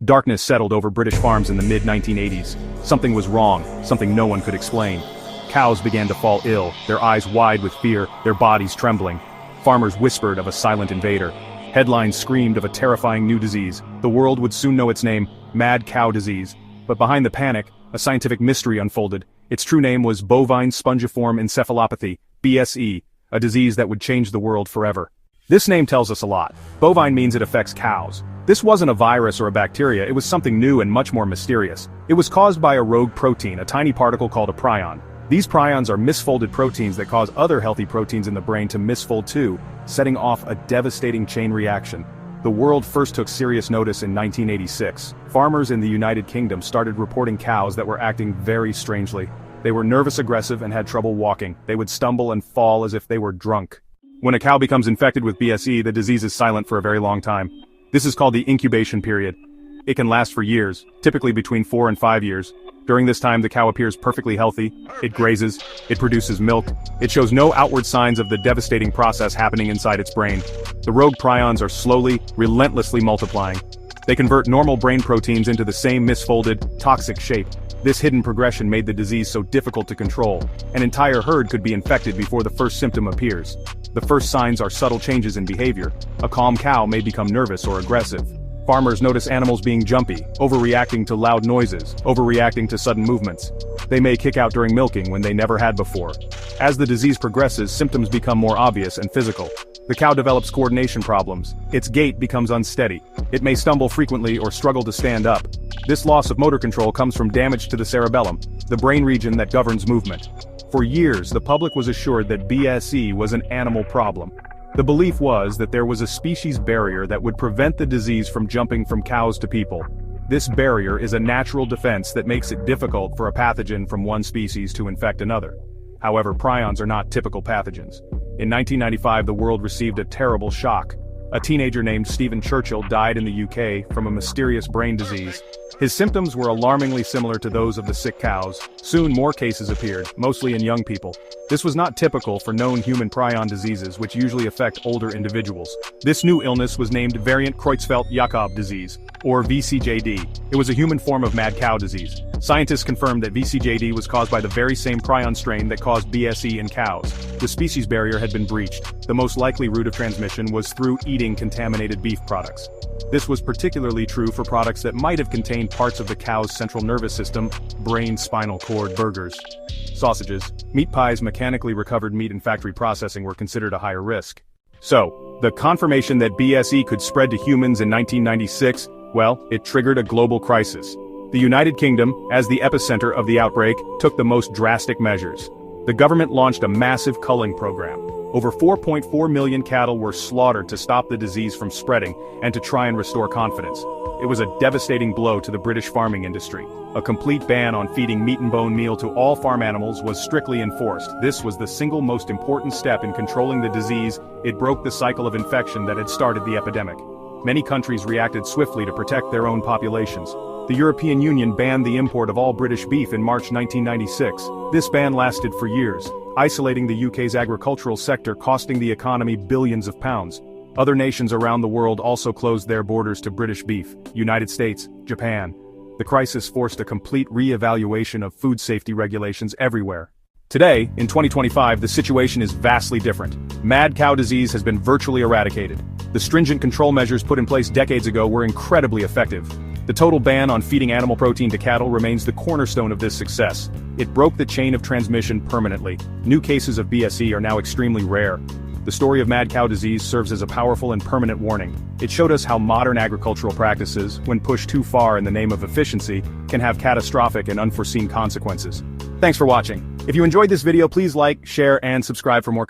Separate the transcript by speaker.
Speaker 1: Darkness settled over British farms in the mid-1980s. Something was wrong, something no one could explain. Cows began to fall ill, their eyes wide with fear, their bodies trembling. Farmers whispered of a silent invader. Headlines screamed of a terrifying new disease. The world would soon know its name, mad cow disease. But behind the panic, a scientific mystery unfolded. Its true name was Bovine Spongiform Encephalopathy, BSE, a disease that would change the world forever. This name tells us a lot. Bovine means it affects cows. This wasn't a virus or a bacteria, it was something new and much more mysterious. It was caused by a rogue protein, a tiny particle called a prion. These prions are misfolded proteins that cause other healthy proteins in the brain to misfold too, setting off a devastating chain reaction. The world first took serious notice in 1986. Farmers in the United Kingdom started reporting cows that were acting very strangely. They were nervous, aggressive, and had trouble walking. They would stumble and fall as if they were drunk. When a cow becomes infected with BSE, the disease is silent for a very long time. This is called the incubation period. It can last for years, typically between 4 and 5 years. During this time, the cow appears perfectly healthy. It grazes, it produces milk, it shows no outward signs of the devastating process happening inside its brain. The rogue prions are slowly, relentlessly multiplying. They convert normal brain proteins into the same misfolded, toxic shape. This hidden progression made the disease so difficult to control. An entire herd could be infected before the first symptom appears. The first signs are subtle changes in behavior. A calm cow may become nervous or aggressive. Farmers notice animals being jumpy, overreacting to loud noises, overreacting to sudden movements. They may kick out during milking when they never had before. As the disease progresses, symptoms become more obvious and physical. The cow develops coordination problems. Its gait becomes unsteady. It may stumble frequently or struggle to stand up. This loss of motor control comes from damage to the cerebellum, the brain region that governs movement. For years, the public was assured that BSE was an animal problem. The belief was that there was a species barrier that would prevent the disease from jumping from cows to people. This barrier is a natural defense that makes it difficult for a pathogen from one species to infect another. However, prions are not typical pathogens. In 1995, the world received a terrible shock. A teenager named Stephen Churchill died in the UK from a mysterious brain disease. His symptoms were alarmingly similar to those of the sick cows. Soon more cases appeared, mostly in young people. This was not typical for known human prion diseases, which usually affect older individuals. This new illness was named variant Creutzfeldt-Jakob disease, or VCJD. It was a human form of mad cow disease. Scientists confirmed that VCJD was caused by the very same prion strain that caused BSE in cows. The species barrier had been breached. The most likely route of transmission was through eating contaminated beef products. This was particularly true for products that might have contained parts of the cow's central nervous system, brain, spinal cord, burgers, sausages, meat pies, mechanically recovered meat and factory processing were considered a higher risk. So, the confirmation that BSE could spread to humans in 1996, well, it triggered a global crisis. The United Kingdom, as the epicenter of the outbreak, took the most drastic measures. The government launched a massive culling program. Over 4.4 million cattle were slaughtered to stop the disease from spreading and to try and restore confidence. It was a devastating blow to the British farming industry. A complete ban on feeding meat and bone meal to all farm animals was strictly enforced. This was the single most important step in controlling the disease. It broke the cycle of infection that had started the epidemic. Many countries reacted swiftly to protect their own populations. The European Union banned the import of all British beef in March 1996. This ban lasted for years, isolating the UK's agricultural sector, costing the economy billions of pounds. Other nations around the world also closed their borders to British beef: United States, Japan. The crisis forced a complete re-evaluation of food safety regulations everywhere. Today, in 2025, the situation is vastly different. Mad cow disease has been virtually eradicated. The stringent control measures put in place decades ago were incredibly effective. The total ban on feeding animal protein to cattle remains the cornerstone of this success. It broke the chain of transmission permanently. New cases of BSE are now extremely rare. The story of mad cow disease serves as a powerful and permanent warning. It showed us how modern agricultural practices, when pushed too far in the name of efficiency, can have catastrophic and unforeseen consequences. Thanks for watching. If you enjoyed this video, please like, share, and subscribe for more.